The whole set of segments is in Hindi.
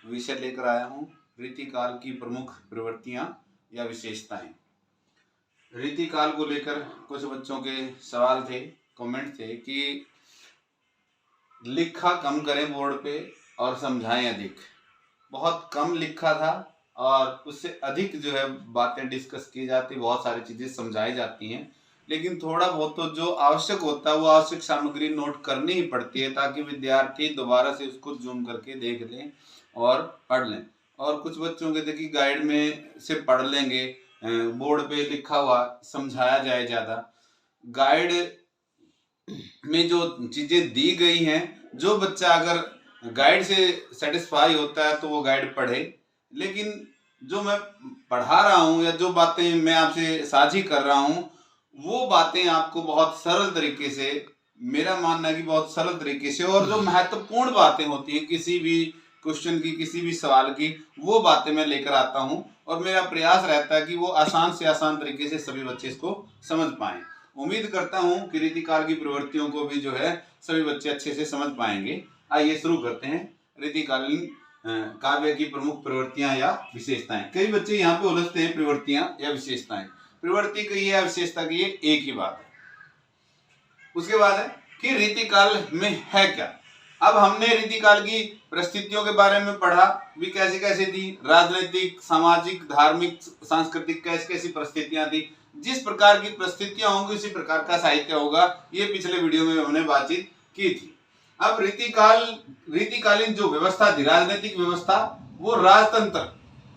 विषय लेकर आया हूँ रीतिकाल की प्रमुख प्रवृत्तियां या विशेषताएं। रीतिकाल को लेकर कुछ बच्चों के सवाल थे, कमेंट थे कि लिखा कम करें बोर्ड पे और समझाएं अधिक। बहुत कम लिखा था और उससे अधिक जो है बातें डिस्कस की जाती, बहुत सारी चीज़ें समझाई जाती हैं, लेकिन थोड़ा बहुत तो जो आवश्यक होता है वो आवश्यक सामग्री नोट करनी ही पड़ती है ताकि विद्यार्थी दोबारा से उसको जूम करके देख लें और पढ़ लें। और कुछ बच्चों के देखिए गाइड में से पढ़ लेंगे, बोर्ड पे लिखा हुआ समझाया जाए ज़्यादा। गाइड में जो चीज़ें दी गई हैं, जो बच्चा अगर गाइड से सेटिस्फाई होता है तो वो गाइड पढ़े, लेकिन जो मैं पढ़ा रहा हूँ या जो बातें मैं आपसे साझी कर रहा हूँ वो बातें आपको बहुत सरल तरीके से, मेरा मानना है कि बहुत सरल तरीके से, और जो महत्वपूर्ण बातें होती हैं किसी भी क्वेश्चन की, किसी भी सवाल की, वो बातें मैं लेकर आता हूँ और मेरा प्रयास रहता है कि वो आसान से आसान तरीके से सभी बच्चे इसको समझ पाएं। उम्मीद करता हूं कि रीतिकाल की प्रवृत्तियों को भी जो है सभी बच्चे अच्छे से समझ पाएंगे। आइए शुरू करते हैं रीतिकालीन काव्य की प्रमुख प्रवृत्तियां या विशेषताएं। कई बच्चे यहाँ पे उलझते हैं प्रवृत्तियां या विशेषताएं। प्रवृत्ति कही है, विशेषता की है, एक ही बात है। उसके बाद है कि रीतिकाल में है क्या। अब हमने रीतिकाल की परिस्थितियों के बारे में पढ़ा भी, कैसे कैसे थी, राजनीतिक, सामाजिक, धार्मिक, सांस्कृतिक कैसी कैसी परिस्थितियां थी। जिस प्रकार की परिस्थितियां होंगी उसी प्रकार का साहित्य होगा, ये पिछले वीडियो में हमने बातचीत की थी। अब रीतिकालीन जो व्यवस्था थी, राजनीतिक व्यवस्था, वो राजतंत्र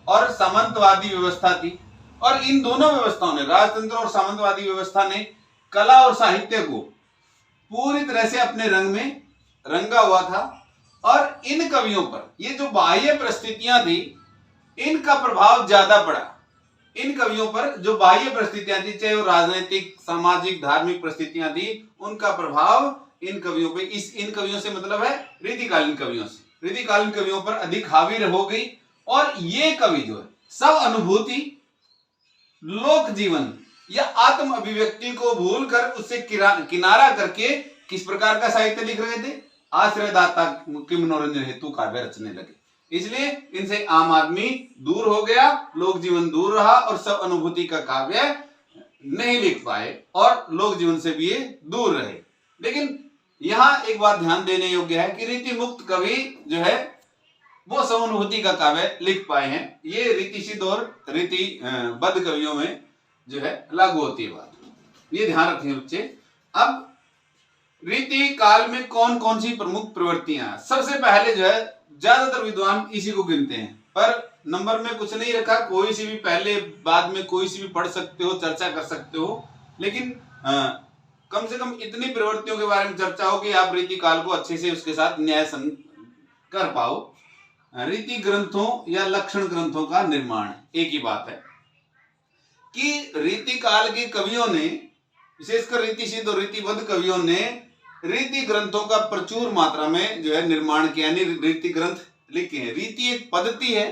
और सामंतवादी व्यवस्था थी। और इन दोनों व्यवस्थाओं ने, राजतंत्र और सामंतवादी व्यवस्था ने कला और साहित्य को पूरी तरह से अपने रंग में रंगा हुआ था। और इन कवियों पर ये जो बाह्य परिस्थितियां थी इनका प्रभाव ज्यादा पड़ा। इन कवियों पर जो बाह्य परिस्थितियां थी, चाहे वो राजनीतिक, सामाजिक, धार्मिक परिस्थितियां थी, उनका प्रभाव इन कवियों पे, इन कवियों से मतलब है रीतिकालीन कवियों से, रीतिकालीन कवियों पर अधिक हावी हो गई। और ये कवि जो है सब अनुभूति, लोक जीवन या आत्म अभिव्यक्ति को भूलकर उससे किनारा करके किस प्रकार का साहित्य लिख रहे थे, आश्रयदाता के मनोरंजन हेतु काव्य रचने लगे। इसलिए इनसे आम आदमी दूर हो गया, लोक जीवन दूर रहा और सब अनुभूति का काव्य नहीं लिख पाए और लोक जीवन से भी ये दूर रहे। लेकिन यहां एक बात ध्यान देने योग्य है कि रीति मुक्त कवि जो है वो सब अनुभूति का काव्य लिख पाए हैं। ये रीति सिद्ध और रीति बद्ध कवियों में जो है लागू होती है बात, ये ध्यान रखें बच्चे। अब रीति काल में कौन कौन सी प्रमुख प्रवृत्तियां, सबसे पहले जो है ज्यादातर विद्वान इसी को गिनते हैं, पर नंबर में कुछ नहीं रखा, कोई सी भी पहले बाद में कोई सी भी पढ़ सकते हो, चर्चा कर सकते हो, लेकिन कम से कम इतनी प्रवृत्तियों के बारे में चर्चा हो कि आप रीति काल को अच्छे से उसके साथ न्याय कर पाओ। रीति ग्रंथों या लक्षण ग्रंथों का निर्माण, एक ही बात है कि रीति काल के कवियों ने, विशेषकर रीति सिद्ध और रीतिबद्ध कवियों ने रीति ग्रंथों का प्रचुर मात्रा में जो है निर्माण किया, यानी रीति ग्रंथ लिखे हैं। रीति एक पद्धति है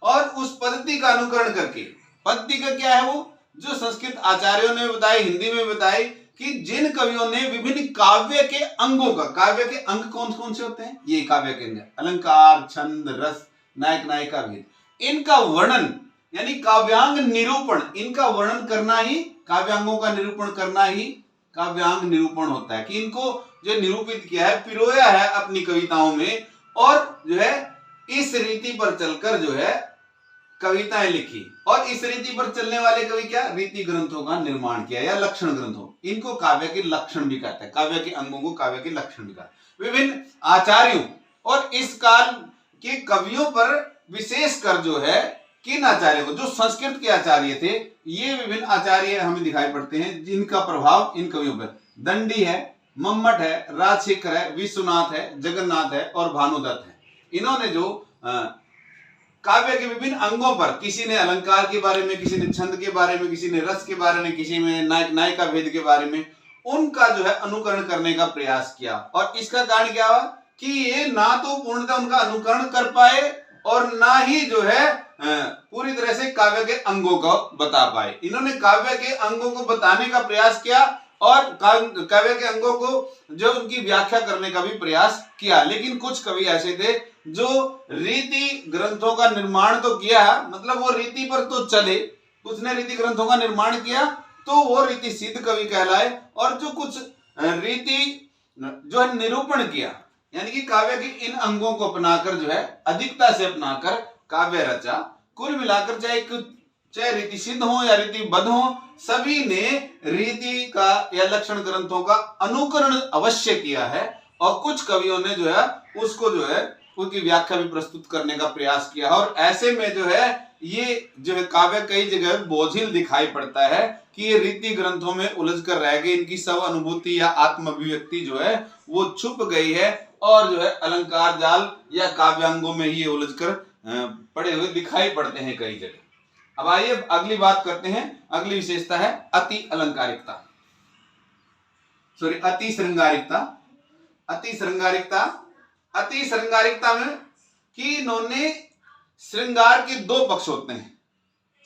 और उस पद्धति का अनुकरण करके, पद्धति का क्या है, वो जो संस्कृत आचार्यों ने बताई, हिंदी में बताई कि जिन कवियों ने विभिन्न काव्य के अंगों का, काव्य के अंग कौन कौन से होते हैं, ये काव्य के अंग, अलंकार, छंद, रस, नायक नायिका भेद, इनका वर्णन यानी काव्यांग निरूपण, इनका वर्णन करना ही, काव्यांगों का निरूपण करना ही काव्यांग निरूपण होता है। कि इनको जो निरूपित किया है, पिरोया है अपनी कविताओं में, और जो है इस रीति पर चलकर जो है कविताएं लिखी। और इस रीति पर चलने वाले कवि क्या, रीति ग्रंथों का निर्माण किया या लक्षण ग्रंथों, इनको काव्य के लक्षण भी कहते हैं, काव्य के अंगों को काव्य के लक्षण भी कहते हैं। विभिन्न आचार्यों और इस काल के कवियों पर विशेषकर जो है किन आचार्यों को, जो संस्कृत के आचार्य थे, ये विभिन्न आचार्य हमें दिखाई पड़ते हैं जिनका प्रभाव इन कवियों पर, दंडी है, मम्मट है, राजशेखर है, विश्वनाथ है, जगन्नाथ है और भानुदत्त है। इन्होंने जो काव्य के विभिन्न अंगों पर, किसी ने अलंकार के बारे में, किसी ने छंद के बारे में, किसी ने रस के बारे में, किसी में नायक नायिका भेद के बारे में, उनका जो है अनुकरण करने का प्रयास किया। और इसका कारण क्या हुआ कि ये ना तो पूर्णतः उनका अनुकरण कर पाए और ना ही जो है पूरी तरह से काव्य के अंगों को बता पाए। इन्होंने काव्य के अंगों को बताने का प्रयास किया और काव्य के अंगों को जो उनकी व्याख्या करने का भी प्रयास किया। लेकिन कुछ कवि ऐसे थे जो रीति ग्रंथों का निर्माण तो किया, मतलब वो रीति पर तो चले, उसने रीति ग्रंथों का निर्माण किया तो वो रीति सिद्ध कवि कहलाए। और जो कुछ रीति जो है निरूपण किया, यानी कि काव्य के इन अंगों को अपनाकर जो है अधिकता से अपनाकर काव्य रचा, कुल मिलाकर चाहे रीति सिद्ध हो या रीति बद्ध हो, सभी ने रीति का या लक्षण ग्रंथों का अनुकरण अवश्य किया है। और कुछ कवियों ने जो है उसको जो है उनकी व्याख्या भी प्रस्तुत करने का प्रयास किया। और ऐसे में जो है ये जो है काव्य कई जगह बोझिल दिखाई पड़ता है कि ये रीति ग्रंथों में उलझ कर रह गए, इनकी सब अनुभूति या आत्म अभिव्यक्ति जो है वो छुप गई है और जो है अलंकार जाल या काव्यांगों में ही उलझ कर पड़े हुए दिखाई पड़ते हैं कई जगह। अब आइए अगली बात करते हैं। अगली विशेषता है अति अलंकारिकता, सॉरी अति श्रृंगारिकता। अति श्रृंगारिकता, अति श्रृंगारिकता में कि इन्होंने श्रृंगार के दो पक्ष होते हैं,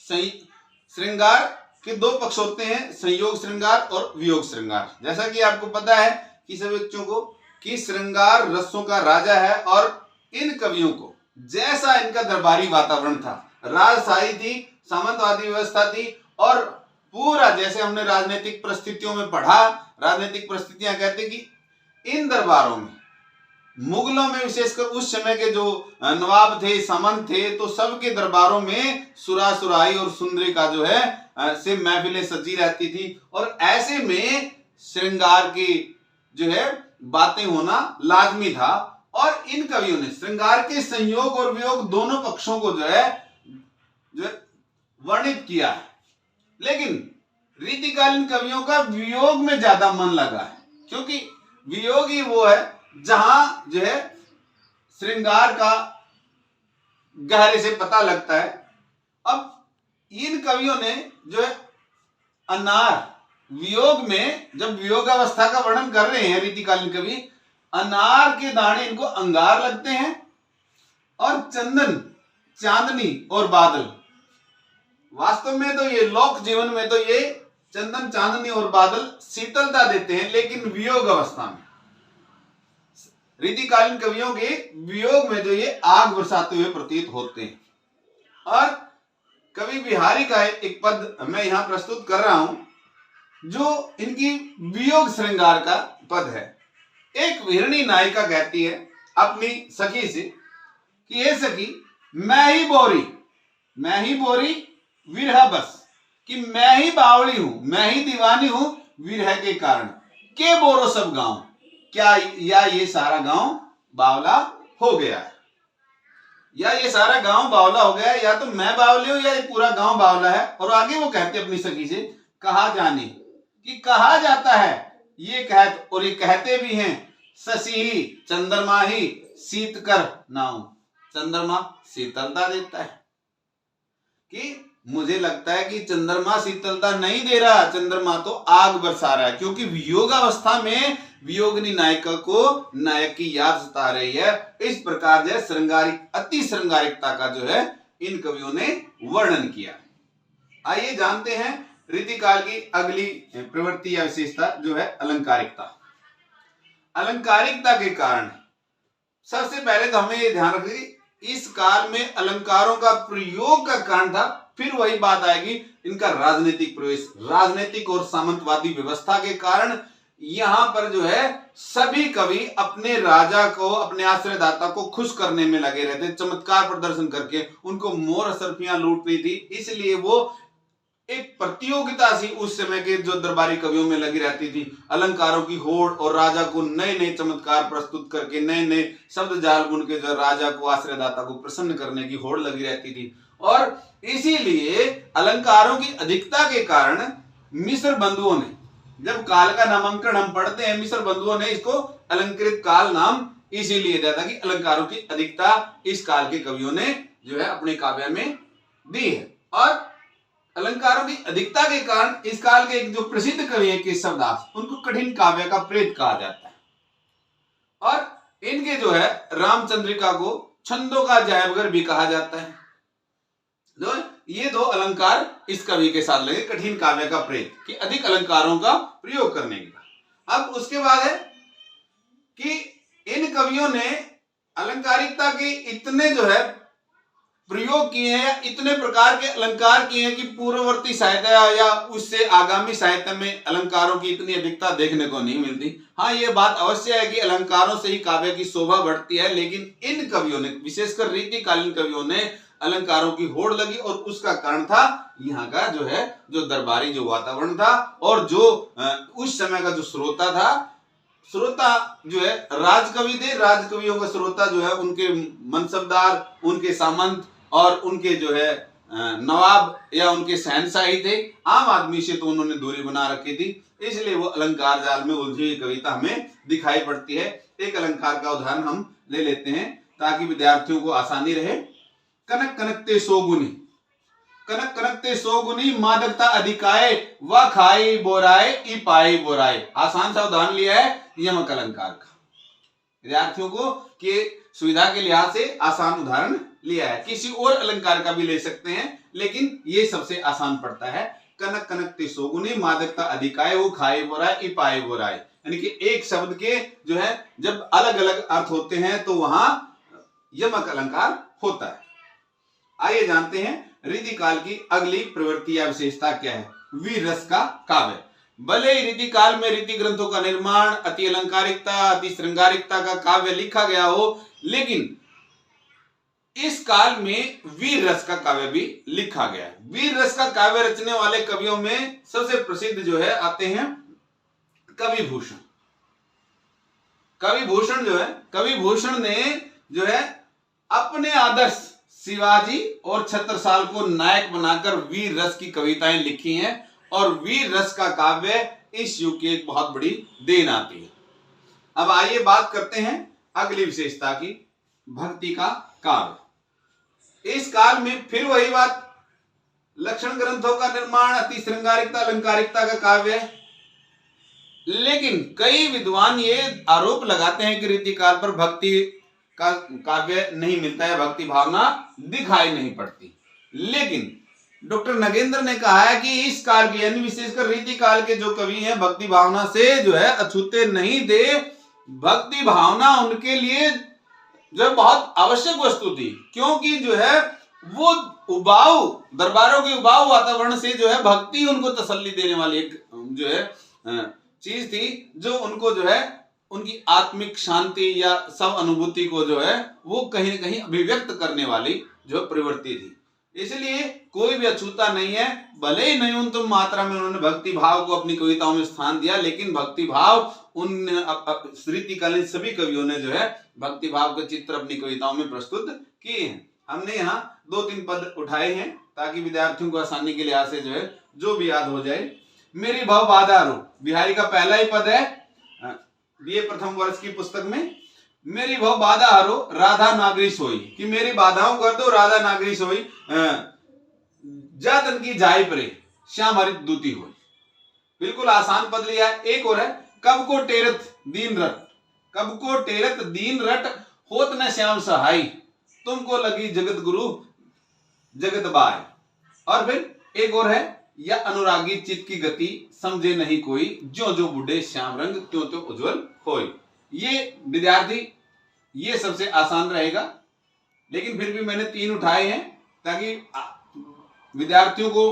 श्रृंगार के दो पक्ष होते हैं, संयोग श्रृंगार और वियोग श्रृंगार। जैसा कि आपको पता है कि सभी बच्चों को कि श्रृंगार रसों का राजा है और इन कवियों को जैसा इनका दरबारी वातावरण था, राजशाही थी, सामंतवादी व्यवस्था थी और पूरा जैसे हमने राजनीतिक परिस्थितियों में पढ़ा, राजनीतिक परिस्थितियां कहते कि इन दरबारों में, मुगलों में विशेषकर उस समय के जो नवाब थे, सामंत थे, तो सबके दरबारों में सुरा सुराई और सुंदरी का जो है से महफिलें सजी रहती थी। और ऐसे में श्रृंगार की जो है बातें होना लाजमी था। और इन कवियों ने श्रृंगार के संयोग और वियोग दोनों पक्षों को जो है वर्णित किया है। लेकिन रीतिकालीन कवियों का वियोग में ज्यादा मन लगा है, क्योंकि वियोग ही वो है जहां जो है श्रृंगार का गहरे से पता लगता है। अब इन कवियों ने जो है अनार, वियोग में जब वियोग अवस्था का वर्णन कर रहे हैं रीतिकालीन कवि, अनार के दाने इनको अंगार लगते हैं और चंदन, चांदनी और बादल, वास्तव में तो ये लोक जीवन में तो ये चंदन, चांदनी और बादल शीतलता देते हैं, लेकिन वियोग अवस्था में रीतिकालीन कवियों के वियोग में जो ये आग बरसाते हुए प्रतीत होते हैं। और कवि बिहारी का एक पद मैं यहां प्रस्तुत कर रहा हूं, जो इनकी वियोग श्रृंगार का पद है। एक विहरणी नायिका कहती है अपनी सखी से कि ये सखी, मैं ही बोरी विरह बस, कि मैं ही बावली हूं, मैं ही दीवानी हूं विरह के कारण, के बोरो सब गांव, क्या या ये सारा गांव बावला हो गया है, या ये सारा गांव बावला हो गया है, या तो मैं बावली हूं या ये पूरा गांव बावला है। और आगे वो कहते अपनी सखी से, कहा जाने कि कहा जाता है ये कहत, और ये कहते भी हैं, शशि ही चंद्रमा ही शीत कर नाऊ, चंद्रमा शीतलता देता है। कि मुझे लगता है कि चंद्रमा शीतलता नहीं दे रहा, चंद्रमा तो आग बरसा रहा है, क्योंकि वियोग अवस्था में वियोगिनी नायिका को नायक की याद सता रही है। इस प्रकार जो श्रृंगारिक, अति श्रृंगारिकता का जो है इन कवियों ने वर्णन किया। आइए जानते हैं रीतिकाल की अगली प्रवृत्ति या विशेषता जो है अलंकारिकता। अलंकारिकता के कारण सबसे पहले तो हमें ये ध्यान रखना कि इस काल में अलंकारों का प्रयोग का कारण था, फिर वही बात आएगी इनका राजनीतिक प्रवेश, राजनीतिक और सामंतवादी व्यवस्था के कारण यहां पर जो है सभी कवि अपने राजा को, अपने आश्रयदाता को खुश करने में लगे रहते, चमत्कार प्रदर्शन करके उनको मोर असरफियां लूटनी थी। इसलिए वो एक प्रतियोगिता सी उस समय के जो दरबारी कवियों में लगी रहती थी, अलंकारों की होड़ और राजा को नए नए चमत्कार प्रस्तुत करके, नए नए शब्द जाल बुन के जो राजा को, आश्रयदाता को प्रसन्न करने की होड़ लगी रहती थी। और इसीलिए अलंकारों की अधिकता के कारण मिस्र बंधुओं ने, जब काल का नामांकन हम पढ़ते हैं, मिस्र बंधुओं ने इसको अलंकृत काल नाम इसीलिए दिया था कि अलंकारों की अधिकता इस काल के कवियों ने जो है अपने काव्य में दी है। और अलंकारों की अधिकता के कारण इस काल के एक जो प्रसिद्ध कवि है केशवदास, उनको कठिन काव्य का प्रेत कहा जाता है। और इनके जो है रामचंद्रिका को छंदों का जायबगर भी कहा जाता है। ये दो अलंकार इस कवि के साथ लगे, कठिन काव्य का प्रेत, कि अधिक अलंकारों का प्रयोग करने का। अब उसके बाद है कि इन कवियों ने अलंकारिकता के इतने जो है प्रयोग किए हैं, इतने प्रकार के अलंकार किए हैं कि पूर्ववर्ती साहित्य या उससे आगामी साहित्य में अलंकारों की इतनी अधिकता देखने को नहीं मिलती। हाँ, ये बात अवश्य है कि अलंकारों से ही काव्य की शोभा बढ़ती है, लेकिन इन कवियों ने, विशेषकर रीतिकालीन कवियों ने, अलंकारों की होड़ लगी और उसका कारण था यहाँ का जो है जो दरबारी जो वातावरण था और जो उस समय का जो श्रोता जो है राजकवि थे। राजकवियों का श्रोता जो है उनके मनसबदार, उनके सामंत और उनके जो है नवाब या उनके शहनशाही थे। आम आदमी से तो उन्होंने दूरी बना रखी थी, इसलिए वो अलंकार जाल में उलझी हुई कविता हमें दिखाई पड़ती है। एक अलंकार का उदाहरण हम ले लेते हैं ताकि विद्यार्थियों को आसानी रहे। कनक कनकते सोगुनी, कनक कनकते सोगुनी मादकता अधिकाए, व खाई बोराए ई पाई बोराए। आसान सा उदाहरण लिया है यमक अलंकार का, विद्यार्थियों को के सुविधा के लिहाज से आसान उदाहरण लिया है। किसी और अलंकार का भी ले सकते हैं, लेकिन ये सबसे आसान पड़ता है। कनक कनकते सोगुनी मादकता अधिकाए, वो खाए बोराए ई पाए बोराए, यानी कि एक शब्द के जो है जब अलग अलग अर्थ होते हैं तो वहां यमक अलंकार होता है। आइए जानते हैं रीतिकाल की अगली प्रवृत्ति या विशेषता क्या है। वीर रस का काव्य। भले ही रीतिकाल में रीति ग्रंथों का निर्माण, अति अलंकारिकता, अति श्रृंगारिकता का काव्य लिखा गया हो, लेकिन इस काल में वीर रस का काव्य भी लिखा गया है। वीर रस का काव्य रचने वाले कवियों में सबसे प्रसिद्ध जो है आते हैं कवि भूषण। कवि भूषण जो है, कवि भूषण ने जो है अपने आदर्श शिवाजी और छत्रसाल को नायक बनाकर वीर रस की कविताएं लिखी हैं और वीर रस का काव्य इस युग की एक बहुत बड़ी देन आती है। अब आइए बात करते हैं अगली विशेषता की, भक्ति का काव्य। इस काल में फिर वही बात, लक्षण ग्रंथों का निर्माण, अति श्रृंगारिकता अलंकारिकता का काव्य है, लेकिन कई विद्वान ये आरोप लगाते हैं कि रीतिकाल पर भक्ति का काव्य नहीं मिलता है, भक्ति भावना दिखाई नहीं पड़ती। लेकिन डॉक्टर नगेंद्र ने कहा है कि इस काल के यानी विशेषकर रीति काल के जो कवि हैं भक्ति भावना से जो है अछूते नहीं थे। भक्ति भावना उनके लिए जो है बहुत आवश्यक वस्तु थी, क्योंकि जो है वो उबाऊ दरबारों के उबाऊ वातावरण से जो है भक्ति उनको तसल्ली देने वाली एक जो है चीज थी, जो उनको जो है उनकी आत्मिक शांति या सब अनुभूति को जो है वो कहीं न कहीं अभिव्यक्त करने वाली जो प्रवृत्ति थी। इसलिए कोई भी अछूता नहीं है, भले ही न्यूनतम मात्रा में उन्होंने भक्ति भाव को अपनी कविताओं में स्थान दिया, लेकिन भक्ति भाव उन रीतिकालीन सभी कवियों ने जो है भक्ति भाव के चित्र अपनी कविताओं में प्रस्तुत किए हैं। हमने यहाँ 2-3 पद उठाए हैं ताकि विद्यार्थियों को आसानी के लिहाज से जो है जो भी याद हो जाए। मेरी भव बाधा रो, बिहारी का पहला ही पद है बीए प्रथम वर्ष की पुस्तक में। मेरी भव बाधा हरो राधा नागरी सोई, कि मेरी बाधाओं कर दो राधा नागरी सोई, जातन की जाय परे श्याम हरित दूती हो। बिल्कुल आसान पद लिया है। एक और है, कब को टेरत दीन रट, कब को टेरत दीन रट होत न श्याम सहाय, तुमको लगी जगत गुरु जगत बाय। और फिर एक और है, या अनुरागी चित्त की गति समझे नहीं कोई, जो जो बूढ़े श्याम रंग त्यों त्यों उज्जवल होय। ये विद्यार्थी ये सबसे आसान रहेगा, लेकिन फिर भी मैंने 3 उठाए हैं ताकि विद्यार्थियों को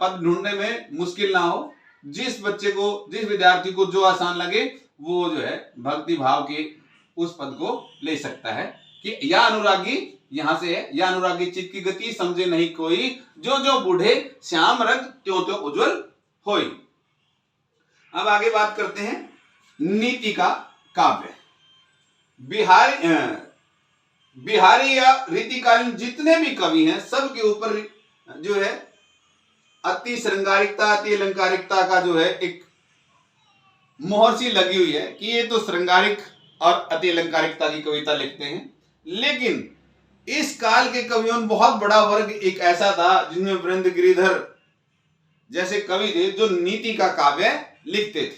पद ढूंढने में मुश्किल ना हो। जिस विद्यार्थी को जो आसान लगे वो जो है भक्ति भाव के उस पद को ले सकता है कि या अनुरागी, यहां से है, या अनुरागी चित्त की गति समझे नहीं कोई, जो जो बूढ़े श्याम रंग त्यों त्यों उज्जवल होय। अब आगे बात करते हैं नीति का काव्य। बिहारी या रीतिकालीन जितने भी कवि हैं सबके ऊपर जो है अति श्रृंगारिकता अति अलंकारिकता का जो है एक मोहर सी लगी हुई है कि ये तो श्रृंगारिक और अति अलंकारिकता की कविता लिखते हैं। लेकिन इस काल के कवियों में बहुत बड़ा वर्ग एक ऐसा था जिनमें वृंद गिरिधर जैसे कवि थे जो नीति का काव्य लिखते थे,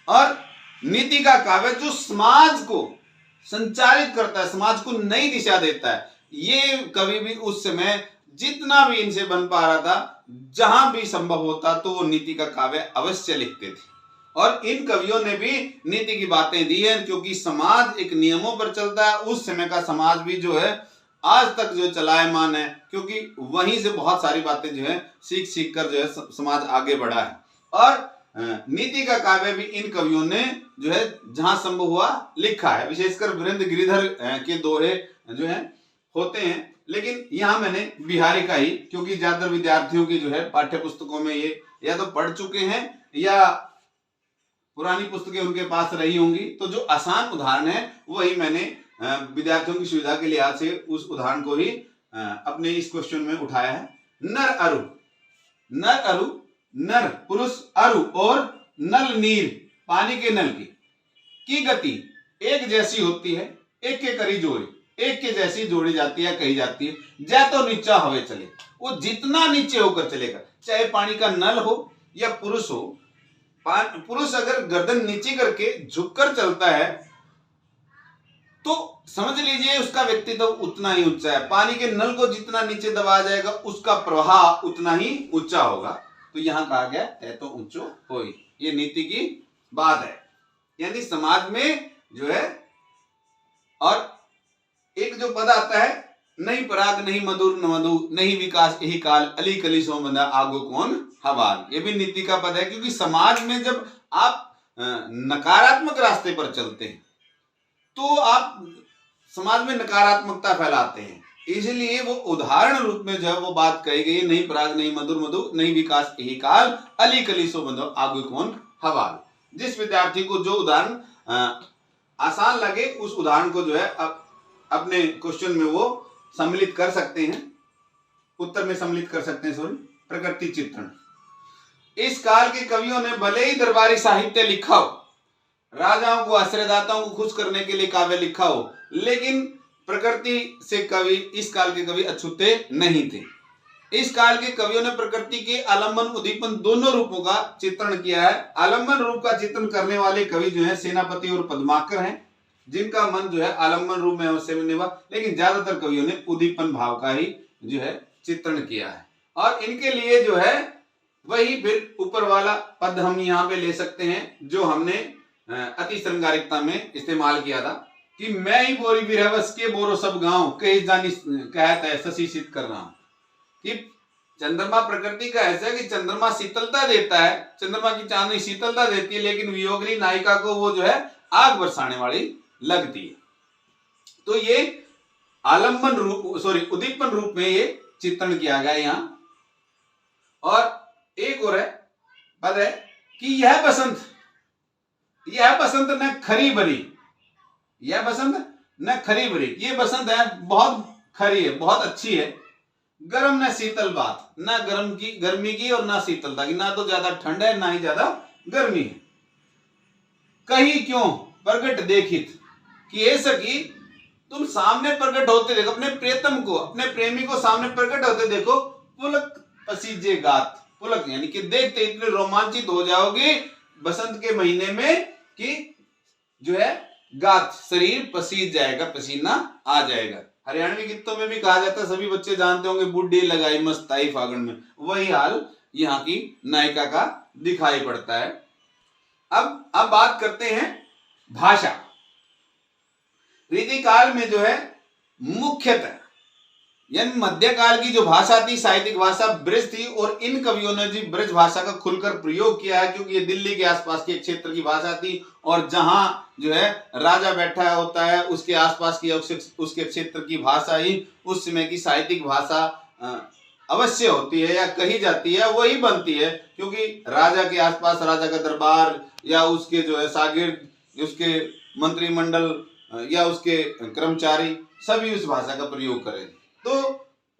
और नीति का काव्य जो समाज को संचालित करता है, समाज को नई दिशा देता है। ये कवि भी उस समय जितना भी इनसे बन पा रहा था, जहां भी संभव होता तो वो नीति का काव्य अवश्य लिखते थे। और इन कवियों ने भी नीति की बातें दी है, क्योंकि समाज एक नियमों पर चलता है। उस समय का समाज भी जो है आज तक जो चलायमान है, क्योंकि वहीं से बहुत सारी बातें जो है सीख सीख कर जो है समाज आगे बढ़ा है। और नीति का काव्य भी इन कवियों ने जो है जहां संभव हुआ लिखा है। विशेषकर वीरेंद्र गिरिधर के दोहे जो है होते हैं, लेकिन यहाँ मैंने बिहारी का ही, क्योंकि ज्यादातर विद्यार्थियों की जो है पाठ्य पुस्तकों में ये या तो पढ़ चुके हैं या पुरानी पुस्तकें उनके पास रही होंगी, तो जो आसान उदाहरण है वही मैंने विद्यार्थियों की सुविधा के लिहाज से उस उदाहरण को ही अपने इस क्वेश्चन में उठाया है। नर अरु, नर अरु, नर पुरुष अरु और नल नीर पानी के नल की गति एक जैसी होती है, एक के करी जोड़ी, एक के जैसी जोड़ी जाती है, कही जाती है। जै तो नीचा हवे चले, वो जितना नीचे होकर चलेगा, चाहे पानी का नल हो या पुरुष हो। पुरुष अगर गर्दन नीचे करके झुककर चलता है तो समझ लीजिए उसका व्यक्तित्व उतना ही ऊंचा है। पानी के नल को जितना नीचे दबाया जाएगा उसका प्रवाह उतना ही ऊंचा होगा। तो यहां कहा गया है तो ऊंचो होई, ये नीति की बात है। यानी समाज में जो है, और एक जो पद आता है, नहीं पराग नहीं मधुर न मधु नहीं विकास यही काल अली कली सो बंदा आगो कौन हवाल, ये भी नीति का पद है। क्योंकि समाज में जब आप नकारात्मक रास्ते पर चलते हैं तो आप समाज में नकारात्मकता फैलाते हैं, इसलिए वो उदाहरण रूप में जो है वो बात कही गई, नहीं पराग नहीं मधुर मधु नहीं विकास यही काल अली कली सो बंदा आगो कौन हवाल। जिस विद्यार्थी को जो उदाहरण आसान लगे उस उदाहरण को जो है अपने क्वेश्चन में वो सम्मिलित कर सकते हैं, उत्तर में सम्मिलित कर सकते हैं। सॉरी, प्रकृति चित्रण। इस काल के कवियों ने भले ही दरबारी साहित्य लिखा हो, राजाओं को आश्रयदाताओं को खुश करने के लिए काव्य लिखा हो, लेकिन प्रकृति से कवि इस काल के कवि अछूते नहीं थे। इस काल के कवियों ने प्रकृति के आलम्बन उद्दीपन दोनों रूपों का चित्रण किया है। आलम्बन रूप का चित्रण करने वाले कवि जो है सेनापति और पद्माकर हैं, जिनका मन जो है आलम्बन रूप में अवश्य में निभा, लेकिन ज्यादातर कवियों ने उद्दीपन भाव का ही जो है चित्रण किया है। और इनके लिए जो है वही फिर ऊपर वाला पद हम यहाँ पे ले सकते हैं जो हमने अति श्रृंगारिकता में इस्तेमाल किया था कि मैं ही बोरी बिरहवस के बोरो सब गांव कहीं जानी कहता है सशीषित कर रहा हूं। कि चंद्रमा प्रकृति का ऐसा है कि चंद्रमा शीतलता देता है, चंद्रमा की चांदनी शीतलता देती है, लेकिन वियोगिनी नायिका को वो जो है आग बरसाने वाली लगती है। तो ये आलम्बन रूप उद्दीपन रूप में ये चित्रण किया गया यहाँ। और एक और है पद है कि यह बसंत न खरी बरी, यह बसंत न खरी बरी, ये बसंत है बहुत खरी है, बहुत अच्छी है। गर्म न शीतल बात, ना गर्मी की और ना शीतलता की, ना तो ज्यादा ठंड है ना ही ज्यादा गर्मी है। कहीं क्यों प्रगट देखित कि ऐसा कि तुम सामने प्रकट होते देखो, अपने प्रियतम को अपने प्रेमी को सामने प्रकट होते देखो, पुलक पसीजे गात, पुलक यानी कि देखते इतने रोमांचित हो जाओगे बसंत के महीने में कि जो है गात शरीर पसीज जाएगा, पसीना आ जाएगा। हरियाणवी गीतों में भी कहा जाता है, सभी बच्चे जानते होंगे, बुड्ढी लगाई मस्त आई फागुन में, वही हाल यहाँ की नायिका का दिखाई पड़ता है। अब बात करते हैं भाषा। रीतिकाल में जो है मुख्यतः यानी मध्यकाल की जो भाषा थी, साहित्यिक भाषा ब्रज थी, और इन कवियों ने जी ब्रज भाषा का खुलकर प्रयोग किया है, क्योंकि ये दिल्ली के आसपास के क्षेत्र की भाषा थी, और जहां जो है राजा बैठा होता है उसके आसपास की उसके क्षेत्र की भाषा ही उस समय की साहित्यिक भाषा अवश्य होती है या कही जाती है, वही बनती है। क्योंकि राजा के आसपास राजा का दरबार या उसके जो है शागिर्द, उसके मंत्रिमंडल या उसके कर्मचारी सभी उस भाषा का प्रयोग करें। तो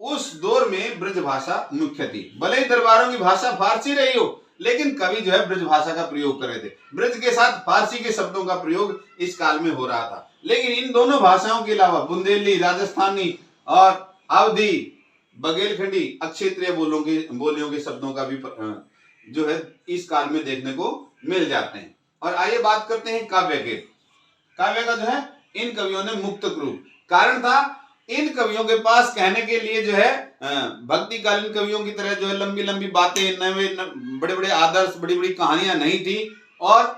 उस दौर में ब्रज भाषा मुख्य थी। भले ही दरबारों की भाषा फारसी रही हो, लेकिन कवि जो है ब्रज भाषा का प्रयोग कर रहे थे। ब्रज के साथ फारसी के शब्दों का प्रयोग इस काल में हो रहा था। लेकिन इन दोनों भाषाओं के अलावा बुंदेली, राजस्थानी और अवधी, बघेलखंडी, अक्षेत्रीय बोलियों के शब्दों का भी जो है इस काल में देखने को मिल जाते हैं। और आइए बात करते हैं काव्य के। काव्य का जो है इन कवियों ने मुक्त रूप, कारण था इन कवियों के पास कहने के लिए जो है भक्तिकालीन कवियों की तरह जो है लंबी लंबी बातें, नए बड़े बड़े आदर्श, बड़ी बड़ी कहानियां नहीं थी, और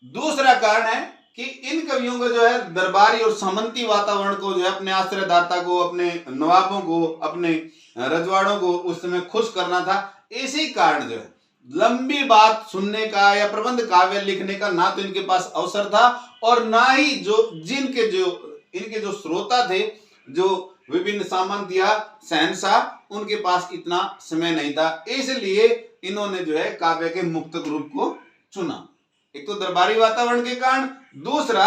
दूसरा कारण है कि इन कवियों को जो है दरबारी और सामंती वातावरण को जो है अपने आश्रयदाता को, अपने नवाबों को, अपने रजवाड़ों को उस समय खुश करना था। इसी कारण जो है लंबी बात सुनने का या प्रबंध काव्य लिखने का ना तो इनके पास अवसर था और ना ही इनके जो श्रोता थे, जो विभिन्न सामंत या शहंशाह, उनके पास इतना समय नहीं था। इसलिए इन्होंने जो है काव्य के मुक्तक रूप को चुना। एक तो दरबारी वातावरण के कारण, दूसरा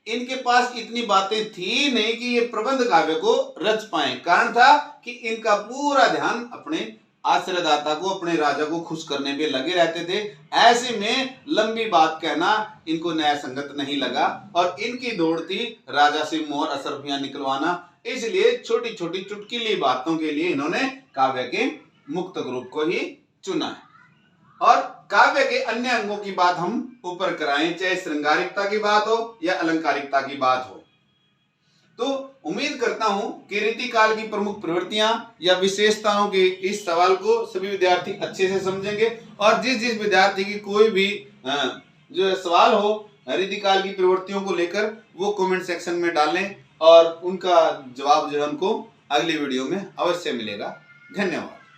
इनके पास इतनी बातें थी नहीं कि ये प्रबंध काव्य को रच पाए। कारण था कि इनका पूरा ध्यान अपने आश्रयदाता को, अपने राजा को खुश करने में लगे रहते थे। ऐसे में लंबी बात कहना इनको न्याय संगत नहीं लगा और इनकी दौड़ थी राजा से मोहर असरफियां निकलवाना। इसलिए छोटी छोटी चुटकीली बातों के लिए इन्होंने काव्य के मुक्तक रूप को ही चुना है। और काव्य के अन्य अंगों की बात हम ऊपर कराएं, चाहे श्रृंगारिकता की बात हो या अलंकारिकता की बात हो, तो उम्मीद करता हूं कि रीतिकाल की प्रमुख प्रवृत्तियां या विशेषताओं के इस सवाल को सभी विद्यार्थी अच्छे से समझेंगे। और जिस विद्यार्थी की कोई भी जो सवाल हो रीतिकाल की प्रवृत्तियों को लेकर, वो कमेंट सेक्शन में डालें और उनका जवाब जो है उनको अगली वीडियो में अवश्य मिलेगा। धन्यवाद।